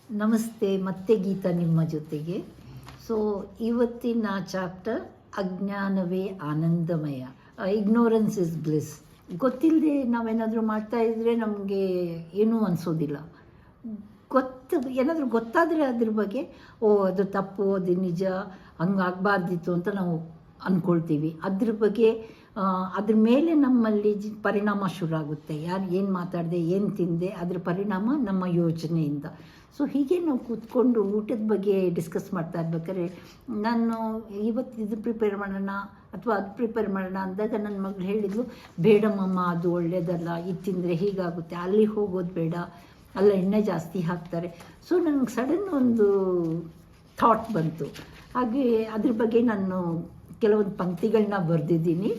ನಮಸ್ತೆ, ಮತ್ತೆ ಗೀತಾ ನಿಮ್ಮ ಜೊತೆಗೆ. ಸೊ ಇವತ್ತಿನ ಚಾಪ್ಟರ್ ಅಜ್ಞಾನವೇ ಆನಂದಮಯ, ಇಗ್ನೋರೆನ್ಸ್ ಇಸ್ ಬ್ಲಿಸ್. ಗೊತ್ತಿಲ್ಲದೆ ನಾವೇನಾದರೂ ಮಾಡ್ತಾಯಿದ್ರೆ ನಮಗೆ ಏನೂ ಅನಿಸೋದಿಲ್ಲ. ಏನಾದರೂ ಗೊತ್ತಾದರೆ ಅದ್ರ ಬಗ್ಗೆ ಅದು ತಪ್ಪು, ಅದು ನಿಜ, ಹಂಗಾಗಬಾರ್ದಿತ್ತು ಅಂತ ನಾವು ಅಂದ್ಕೊಳ್ತೀವಿ. ಅದ್ರ ಬಗ್ಗೆ ಅದ್ರ ಮೇಲೆ ನಮ್ಮಲ್ಲಿ ಪರಿಣಾಮ ಶುರು ಆಗುತ್ತೆ. ಯಾರು ಏನು ಮಾತಾಡಿದೆ, ಏನು ತಿಂದೆ, ಅದ್ರ ಪರಿಣಾಮ ನಮ್ಮ ಯೋಚನೆಯಿಂದ. ಸೊ ಹೀಗೆ ನಾವು ಕೂತ್ಕೊಂಡು ಊಟದ ಬಗ್ಗೆ ಡಿಸ್ಕಸ್ ಮಾಡ್ತಾ ಇರ್ಬೇಕಾದ್ರೆ ನಾನು ಇವತ್ತು ಇದು ಪ್ರಿಪೇರ್ ಮಾಡೋಣ ಅಥವಾ ಅದು ಪ್ರಿಪೇರ್ ಮಾಡೋಣ ಅಂದಾಗ ನನ್ನ ಮಗಳು ಹೇಳಿದ್ಲು, ಬೇಡಮ್ಮಮ್ಮ ಅದು ಒಳ್ಳೆಯದಲ್ಲ, ಇದು ತಿಂದರೆ ಹೀಗಾಗುತ್ತೆ, ಅಲ್ಲಿ ಹೋಗೋದು ಬೇಡ, ಅಲ್ಲ ಎಣ್ಣೆ ಜಾಸ್ತಿ ಹಾಕ್ತಾರೆ. ಸೊ ನನಗೆ ಸಡನ್ ಒಂದು ಥಾಟ್ ಬಂತು. ಹಾಗೆ ಅದ್ರ ಬಗ್ಗೆ ನಾನು ಕೆಲವೊಂದು ಪಂಕ್ತಿಗಳನ್ನ ಬರೆದಿದ್ದೀನಿ.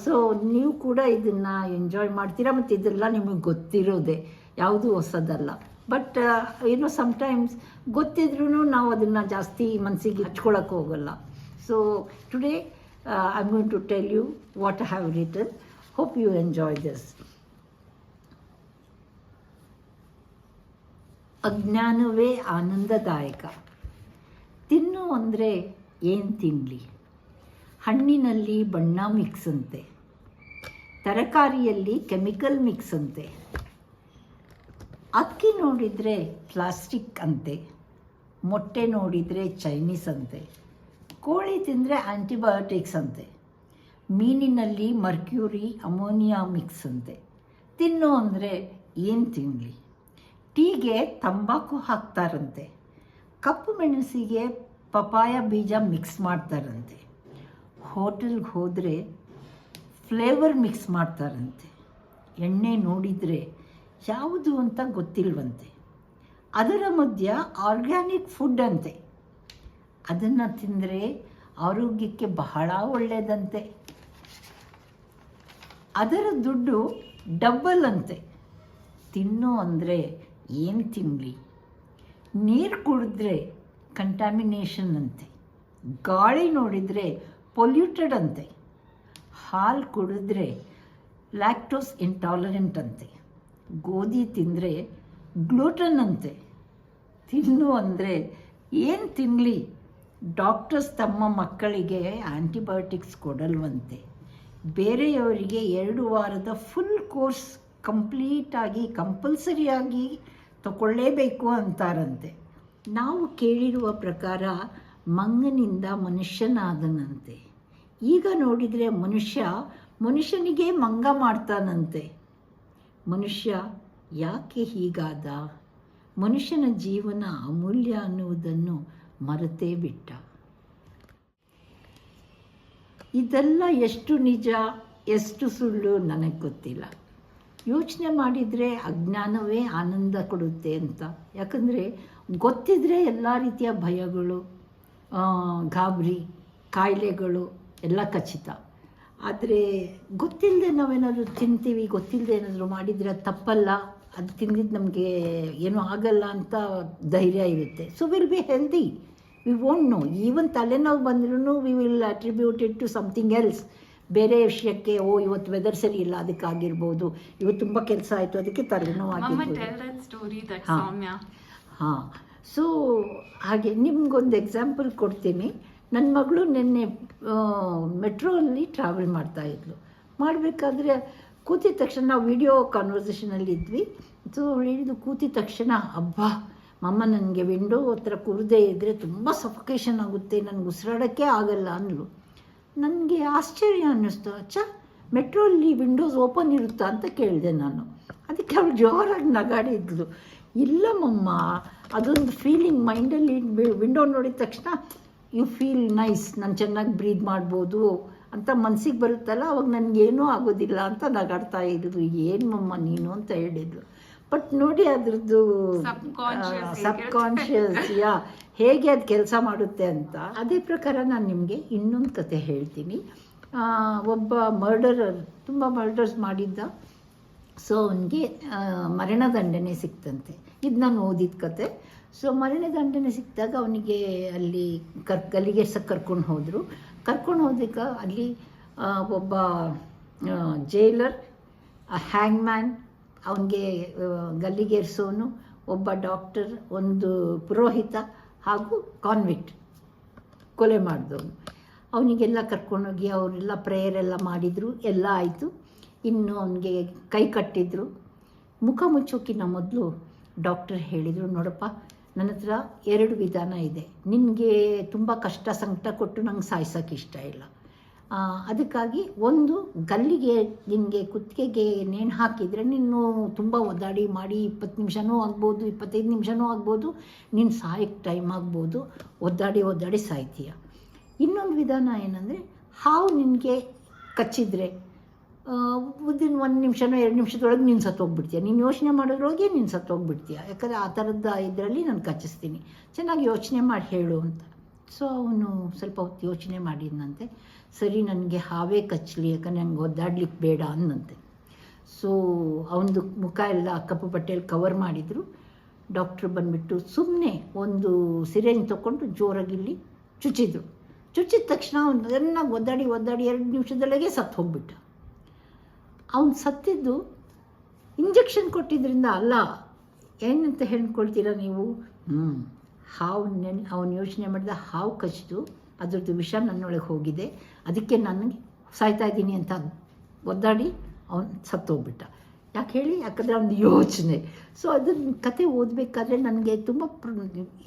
ಸೊ ನೀವು ಕೂಡ ಇದನ್ನು ಎಂಜಾಯ್ ಮಾಡ್ತೀರಾ, ಮತ್ತು ಇದೆಲ್ಲ ನಿಮಗೆ ಗೊತ್ತಿರೋದೆ, ಯಾವುದೂ ಹೊಸದಲ್ಲ. ಬಟ್ ಏನೋ ಸಮ್ಟೈಮ್ಸ್ ಗೊತ್ತಿದ್ರೂ ನಾವು ಅದನ್ನು ಜಾಸ್ತಿ ಮನಸ್ಸಿಗೆ ಹಚ್ಕೊಳ್ಳೋಕ್ಕೆ ಹೋಗಲ್ಲ. So today I am going to tell you what I have written. Hope you enjoy this. ಅಜ್ಞಾನವೇ ಆನಂದದಾಯಕ. ತಿನ್ನು ಅಂದರೆ ಏನು ತಿನ್ನಲಿ? ಹಣ್ಣಿನಲ್ಲಿ ಬಣ್ಣ ಮಿಕ್ಸ್ ಅಂತೆ, ತರಕಾರಿಯಲ್ಲಿ ಕೆಮಿಕಲ್ ಮಿಕ್ಸ್ ಅಂತೆ, ಅಕ್ಕಿ ನೋಡಿದರೆ ಪ್ಲಾಸ್ಟಿಕ್ ಅಂತೆ, ಮೊಟ್ಟೆ ನೋಡಿದರೆ ಚೈನೀಸ್ ಅಂತೆ, ಕೋಳಿ ತಿಂದರೆ ಆ್ಯಂಟಿಬಯೋಟಿಕ್ಸ್ ಅಂತೆ, ಮೀನಿನಲ್ಲಿ ಮರ್ಕ್ಯೂರಿ ಅಮೋನಿಯಾ ಮಿಕ್ಸ್ ಅಂತೆ. ತಿನ್ನು ಅಂದರೆ ಏನು ತಿನ್ನಲಿ? ಟೀಗೆ ತಂಬಾಕು ಹಾಕ್ತಾರಂತೆ, ಕಪ್ಪು ಮೆಣಸಿಗೆ ಪಪಾಯ ಬೀಜ ಮಿಕ್ಸ್ ಮಾಡ್ತಾರಂತೆ, ಹೋಟೆಲ್ಗೆ ಹೋದರೆ ಫ್ಲೇವರ್ ಮಿಕ್ಸ್ ಮಾಡ್ತಾರಂತೆ, ಎಣ್ಣೆ ನೋಡಿದರೆ ಯಾವುದು ಅಂತ ಗೊತ್ತಿಲ್ವಂತೆ, ಅದರ ಮಧ್ಯ ಆರ್ಗ್ಯಾನಿಕ್ ಫುಡ್ ಅಂತೆ, ಅದನ್ನು ತಿಂದರೆ ಆರೋಗ್ಯಕ್ಕೆ ಬಹಳ ಒಳ್ಳೆಯದಂತೆ, ಅದರ ದುಡ್ಡು ಡಬ್ಬಲ್ ಅಂತೆ. ತಿನ್ನು ಅಂದರೆ ಏನು ತಿನ್ನಲಿ? ನೀರು ಕುಡಿದ್ರೆ ಕಂಟ್ಯಾಮಿನೇಷನ್ ಅಂತೆ, ಗಾಳಿ ನೋಡಿದರೆ ಪೊಲ್ಯೂಟೆಡ್ ಅಂತೆ, ಹಾಲು ಕುಡಿದ್ರೆ ಲ್ಯಾಕ್ಟೋಸ್ ಇಂಟಾಲರೆಂಟ್ ಅಂತೆ, ಗೋಧಿ ತಿಂದರೆ ಗ್ಲೂಟನ್ ಅಂತೆ. ತಿನ್ನು ಅಂದರೆ ಏನು ತಿನ್ನಲಿ? ಡಾಕ್ಟರ್ಸ್ ತಮ್ಮ ಮಕ್ಕಳಿಗೆ ಆ್ಯಂಟಿಬಯೋಟಿಕ್ಸ್ ಕೊಡಲ್ವಂತೆ, ಬೇರೆಯವರಿಗೆ 2 ವಾರದ ಫುಲ್ ಕೋರ್ಸ್ ಕಂಪ್ಲೀಟಾಗಿ ಕಂಪಲ್ಸರಿಯಾಗಿ ತಗೊಳ್ಳೇಬೇಕು ಅಂತಾರಂತೆ. ನಾವು ಕೇಳಿರುವ ಪ್ರಕಾರ ಮಂಗನಿಂದ ಮನುಷ್ಯನಾದನಂತೆ, ಈಗ ನೋಡಿದರೆ ಮನುಷ್ಯನಿಗೆ ಮಂಗ ಮಾಡ್ತಾನಂತೆ. ಮನುಷ್ಯ ಯಾಕೆ ಹೀಗಾದ? ಮನುಷ್ಯನ ಜೀವನ ಅಮೂಲ್ಯ ಅನ್ನುವುದನ್ನು ಮರೆತೇ ಬಿಟ್ಟ. ಇದೆಲ್ಲ ಎಷ್ಟು ನಿಜ, ಎಷ್ಟು ಸುಳ್ಳು ನನಗೆ ಗೊತ್ತಿಲ್ಲ. ಯೋಚನೆ ಮಾಡಿದರೆ ಅಜ್ಞಾನವೇ ಆನಂದ ಕೊಡುತ್ತೆ ಅಂತ. ಯಾಕಂದರೆ ಗೊತ್ತಿದ್ದರೆ ಎಲ್ಲ ರೀತಿಯ ಭಯಗಳು, ಗಾಬರಿ, ಕಾಯಿಲೆಗಳು ಎಲ್ಲ ಖಚಿತ. ಆದರೆ ಗೊತ್ತಿಲ್ಲದೆ ನಾವೇನಾದರೂ ತಿಂತೀವಿ, ಗೊತ್ತಿಲ್ಲದೆ ಏನಾದರೂ ಮಾಡಿದರೆ ಅದು ತಪ್ಪಲ್ಲ, ಅದು ತಿಂದಿದ್ದು ನಮಗೆ ಏನೂ ಆಗಲ್ಲ ಅಂತ ಧೈರ್ಯ ಇರುತ್ತೆ. So will be healthy. We won't know. Even ತಲೆನೋವು ಬಂದ್ರೂ we will attribute it to something else. ಬೇರೆ ವಿಷಯಕ್ಕೆ, ಇವತ್ತು ವೆದರ್ ಸರಿ ಇಲ್ಲ ಅದಕ್ಕಾಗಿರ್ಬೋದು, ಇವತ್ತು ತುಂಬ ಕೆಲಸ ಆಯಿತು ಅದಕ್ಕೆ ತಲೆನೋವು ಆಗಿರ್ಬೋದು. ಹಾಂ. ಸೊ ಹಾಗೆ ನಿಮ್ಗೊಂದು ಎಕ್ಸಾಂಪಲ್ ಕೊಡ್ತೀನಿ. ನನ್ನ ಮಗಳು ನಿನ್ನೆ ಮೆಟ್ರೋಲ್ಲಿ ಟ್ರಾವೆಲ್ ಮಾಡ್ತಾಯಿದ್ಲು. ಮಾಡಬೇಕಾದ್ರೆ ಕೂತಿದ ತಕ್ಷಣ ನಾವು ವಿಡಿಯೋ ಕಾನ್ವರ್ಸೇಷನಲ್ಲಿ ಇದ್ವಿ. ಸೊ ಹೇಳಿದ್ದು ಕೂತಿದ ತಕ್ಷಣ, ಅಬ್ಬಾ ಮಮ್ಮ ನನಗೆ ವಿಂಡೋ ಹತ್ರ ಕೂರದೇ ಇದ್ದರೆ ತುಂಬ ಸಫೊಕೇಶನ್ ಆಗುತ್ತೆ, ನನಗೆ ಉಸಿರಾಡೋಕ್ಕೆ ಆಗಲ್ಲ ಅಂದ್ಲು. ನನಗೆ ಆಶ್ಚರ್ಯ ಅನ್ನಿಸ್ತು. ಮೆಟ್ರೋಲ್ಲಿ ವಿಂಡೋಸ್ ಓಪನ್ ಇರುತ್ತಾ ಅಂತ ಕೇಳಿದೆ ನಾನು. ಅದಕ್ಕೆ ಅವಳು ಜೋರಾಗಿ ನಗಾಡಿದ್ಲು. ಇಲ್ಲ ಮಮ್ಮ, ಅದೊಂದು ಫೀಲಿಂಗ್ ಮೈಂಡಲ್ಲಿ ವಿಂಡೋ ನೋಡಿದ ತಕ್ಷಣ ಯು ಫೀಲ್ ನೈಸ್, ನಾನು ಚೆನ್ನಾಗಿ ಬ್ರೀದ್ ಮಾಡ್ಬೋದು ಅಂತ ಮನಸ್ಸಿಗೆ ಬರುತ್ತಲ್ಲ, ಅವಾಗ ನನಗೇನೂ ಆಗೋದಿಲ್ಲ ಅಂತ ನಗಾಡ್ತಾ ಇದ್ರು. ಏನು ಮಮ್ಮ ನೀನು ಅಂತ ಹೇಳಿದ್ರು. ಬಟ್ ನೋಡಿ ಅದ್ರದ್ದು ಸಬ್ಕಾನ್ಷಿಯಸ್ ಹೇಗೆ ಅದು ಕೆಲಸ ಮಾಡುತ್ತೆ ಅಂತ. ಅದೇ ಪ್ರಕಾರ ನಾನು ನಿಮಗೆ ಇನ್ನೊಂದು ಕತೆ ಹೇಳ್ತೀನಿ. ಒಬ್ಬ ಮರ್ಡರರ್ ತುಂಬ ಮರ್ಡರ್ಸ್ ಮಾಡಿದ್ದ. ಸೊ ಅವನಿಗೆ ಮರಣದಂಡನೆ ಸಿಕ್ತಂತೆ. ಇದು ನಾನು ಓದಿದ ಕತೆ. ಸೊ ಮರಣದಂಡನೆ ಸಿಕ್ಕಿದಾಗ ಅವನಿಗೆ ಅಲ್ಲಿ ಗಲ್ಲಿಗೇರ್ಸಕ್ಕೆ ಕರ್ಕೊಂಡು ಹೋದರು. ಹೋದಾಗ ಅಲ್ಲಿ ಒಬ್ಬ ಜೈಲರ್, ಹ್ಯಾಂಗ್ಮ್ಯಾನ್, ಅವನಿಗೆ ಗಲ್ಲಿಗೇರಿಸೋನು, ಒಬ್ಬ ಡಾಕ್ಟರ್, ಒಂದು ಪುರೋಹಿತ ಹಾಗೂ ಕಾನ್ವಿಕ್ಟ್ ಕೊಲೆ ಮಾಡಿದವನು. ಅವನಿಗೆಲ್ಲ ಕರ್ಕೊಂಡೋಗಿ ಅವರೆಲ್ಲ ಪ್ರೇಯರೆಲ್ಲ ಮಾಡಿದರು, ಎಲ್ಲ ಆಯಿತು. ಇನ್ನು ಅವನಿಗೆ ಕೈ ಕಟ್ಟಿದ್ರು. ಮುಖ ಮುಚ್ಚೋಕ್ಕಿಂತ ಮೊದಲು ಡಾಕ್ಟರ್ ಹೇಳಿದರು, ನೋಡಪ್ಪ, ನನ್ನ ಹತ್ರ 2 ವಿಧಾನ ಇದೆ. ನಿನಗೆ ತುಂಬ ಕಷ್ಟ ಸಂಕಟ ಕೊಟ್ಟು ನಂಗೆ ಸಾಯ್ಸೋಕ್ಕೆ ಇಷ್ಟ ಇಲ್ಲ. ಅದಕ್ಕಾಗಿ ಒಂದು ಗಲ್ಲಿಗೆ ನಿನಗೆ ಕುತ್ತಿಗೆಗೆ ನೇಣು ಹಾಕಿದರೆ ನೀನು ತುಂಬ ಒದ್ದಾಡಿ ಮಾಡಿ 20 ನಿಮಿಷನೂ ಆಗ್ಬೋದು, 25 ನಿಮಿಷನೂ ಆಗ್ಬೋದು, ನೀನು ಸಾಯಕ್ಕೆ ಟೈಮ್ ಆಗ್ಬೋದು, ಒದ್ದಾಡಿ ಸಾಯ್ತೀಯ. ಇನ್ನೊಂದು ವಿಧಾನ ಏನಂದರೆ, ಹಾವು ನಿನಗೆ ಕಚ್ಚಿದರೆ ವಿದಿನ್ 1 ನಿಮಿಷನೋ 2 ನಿಮಿಷದೊಳಗೆ ನೀನು ಸತ್ತೋಗ್ಬಿಡ್ತೀಯ. ನೀನು ಯೋಚನೆ ಮಾಡೋದ್ರೊಳಗೆ ನೀನು ಸತ್ತೋಗ್ಬಿಡ್ತೀಯ. ಯಾಕಂದರೆ ಆ ಥರದ ಇದರಲ್ಲಿ ನಾನು ಕಚ್ಚಿಸ್ತೀನಿ, ಚೆನ್ನಾಗಿ ಯೋಚನೆ ಮಾಡಿ ಹೇಳು ಅಂತ. ಸೊ ಅವನು ಸ್ವಲ್ಪ ಹೊತ್ತು ಯೋಚನೆ ಮಾಡಿದಂತೆ, ಸರಿ ನನಗೆ ಹಾವೇ ಕಚ್ಚಲಿ, ಯಾಕಂದರೆ ನಂಗೆ ಒದ್ದಾಡ್ಲಿಕ್ಕೆ ಬೇಡ ಅನ್ನಂತೆ. ಸೊ ಅವನದು ಮುಖ ಎಲ್ಲ ಕಪ್ಪು ಬಟ್ಟೆಯಲ್ಲಿ ಕವರ್ ಮಾಡಿದರು. ಡಾಕ್ಟ್ರು ಬಂದುಬಿಟ್ಟು ಸುಮ್ಮನೆ ಒಂದು ಸಿರೇಂಜ್ ತೊಗೊಂಡು ಜೋರಾಗಿಲ್ಲಿ ಚುಚ್ಚಿದ್ರು. ಚುಚ್ಚಿದ ತಕ್ಷಣ ಅವನು ಚೆನ್ನಾಗಿ ಒದ್ದಾಡಿ 2 ನಿಮಿಷದೊಳಗೆ ಸತ್ತು ಹೋಗ್ಬಿಟ್ಟ. ಅವನು ಸತ್ತಿದ್ದು ಇಂಜೆಕ್ಷನ್ ಕೊಟ್ಟಿದ್ದರಿಂದ ಅಲ್ಲ. ಏನಂತ ಹೇಳ್ಕೊಳ್ತೀರ ನೀವು? ಹಾವು ಅವನು ಯೋಚನೆ ಮಾಡಿದ, ಹಾವು ಕಚ್ಚಿತು, ಅದರದ್ದು ವಿಷ ನನ್ನೊಳಗೆ ಹೋಗಿದೆ, ಅದಕ್ಕೆ ನನಗೆ ಸಾಯ್ತಾ ಇದ್ದೀನಿ ಅಂತ ಒದ್ದಾಡಿ ಅವನು ಸತ್ತೋಗ್ಬಿಟ್ಟ. ಯಾಕೆ ಹೇಳಿ? ಯಾಕಂದರೆ ಅವನ ಯೋಚನೆ. ಸೊ ಅದನ್ನ ಕತೆ ಓದಬೇಕಾದ್ರೆ ನನಗೆ ತುಂಬ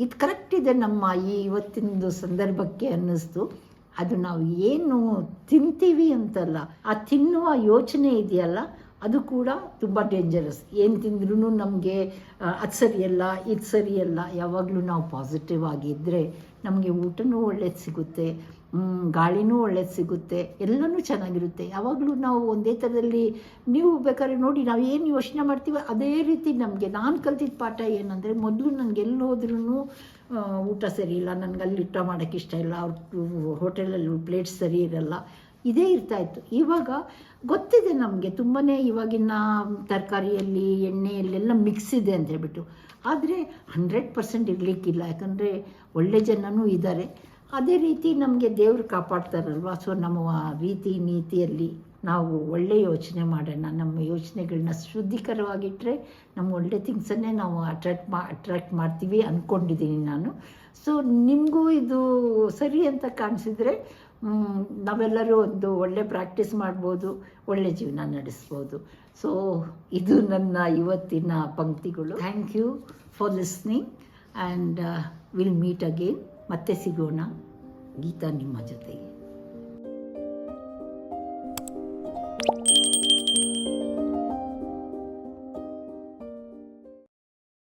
ಇದು ಕರೆಕ್ಟ್ ಇದೆ ನಮ್ಮ ಇವತ್ತಿನ ಸಂದರ್ಭಕ್ಕೆ ಅನ್ನಿಸ್ತು. ಅದು ನಾವು ಏನು ತಿಂತೀವಿ ಅಂತಲ್ಲ, ಆ ತಿನ್ನುವ ಯೋಚನೆ ಇದೆಯಲ್ಲ, ಅದು ಕೂಡ ತುಂಬ ಡೇಂಜರಸ್. ಏನು ತಿಂದ್ರೂ ನಮಗೆ ಅದು ಸರಿಯಲ್ಲ, ಇದು ಸರಿಯಲ್ಲ. ಯಾವಾಗಲೂ ನಾವು ಪಾಸಿಟಿವ್ ಆಗಿದ್ದರೆ ನಮಗೆ ಊಟನೂ ಒಳ್ಳೇದು ಸಿಗುತ್ತೆ, ಗಾಳಿನೂ ಒಳ್ಳೇದು ಸಿಗುತ್ತೆ, ಎಲ್ಲನೂ ಚೆನ್ನಾಗಿರುತ್ತೆ. ಯಾವಾಗಲೂ ನಾವು ಒಂದೇ ಥರದಲ್ಲಿ, ನೀವು ಬೇಕಾದ್ರೆ ನೋಡಿ, ನಾವು ಏನು ಯೋಚನೆ ಮಾಡ್ತೀವಿ ಅದೇ ರೀತಿ ನಮಗೆ. ನಾನು ಕಲ್ತಿದ್ದ ಪಾಠ ಏನಂದರೆ, ಮೊದಲು ನನಗೆ ಎಲ್ಲಿ ಹೋದ್ರೂ ಊಟ ಸರಿ ಇಲ್ಲ, ನನಗೆ ಅಲ್ಲಿ ಊಟ ಮಾಡೋಕ್ಕೆ ಇಷ್ಟ ಇಲ್ಲ, ಅವ್ರ ಹೋಟೆಲಲ್ಲಿ ಪ್ಲೇಟ್ಸ್ ಸರಿ ಇರಲ್ಲ, ಇದೇ ಇರ್ತಾಯಿತ್ತು. ಇವಾಗ ಗೊತ್ತಿದೆ ನಮಗೆ ತುಂಬಾ, ಇವಾಗಿನ ತರಕಾರಿಯಲ್ಲಿ ಎಣ್ಣೆಯಲ್ಲೆಲ್ಲ ಮಿಕ್ಸ್ ಇದೆ ಅಂತ ಹೇಳ್ಬಿಟ್ಟು. ಆದರೆ 100% ಇರಲಿಕ್ಕಿಲ್ಲ, ಯಾಕಂದರೆ ಒಳ್ಳೆ ಜನನೂ ಇದ್ದಾರೆ. ಅದೇ ರೀತಿ ನಮಗೆ ದೇವರು ಕಾಪಾಡ್ತಾರಲ್ವ. ಸೊ ನಮ್ಮ ರೀತಿ ನೀತಿಯಲ್ಲಿ ನಾವು ಒಳ್ಳೆ ಯೋಚನೆ ಮಾಡೋಣ, ನಮ್ಮ ಯೋಚನೆಗಳನ್ನ ಶುದ್ಧೀಕರವಾಗಿಟ್ಟರೆ ನಮ್ಮ ಒಳ್ಳೆ ಥಿಂಗ್ಸನ್ನೇ ನಾವು ಅಟ್ರ್ಯಾಕ್ಟ್ ಮಾಡ್ತೀವಿ ಅಂದ್ಕೊಂಡಿದ್ದೀನಿ ನಾನು. ಸೊ ನಿಮಗೂ ಇದು ಸರಿ ಅಂತ ಕಾಣಿಸಿದರೆ ನಾವೆಲ್ಲರೂ ಒಂದು ಒಳ್ಳೆ ಪ್ರಾಕ್ಟೀಸ್ ಮಾಡ್ಬೋದು, ಒಳ್ಳೆ ಜೀವನ ನಡೆಸ್ಬೋದು. ಸೊ ಇದು ನನ್ನ ಇವತ್ತಿನ ಪಂಕ್ತಿಗಳು. Thank you for listening and will meet again. ಮತ್ತೆ ಸಿಗೋಣ. ಗೀತಾ ನಿಮ್ಮ ಜೊತೆಗೆ.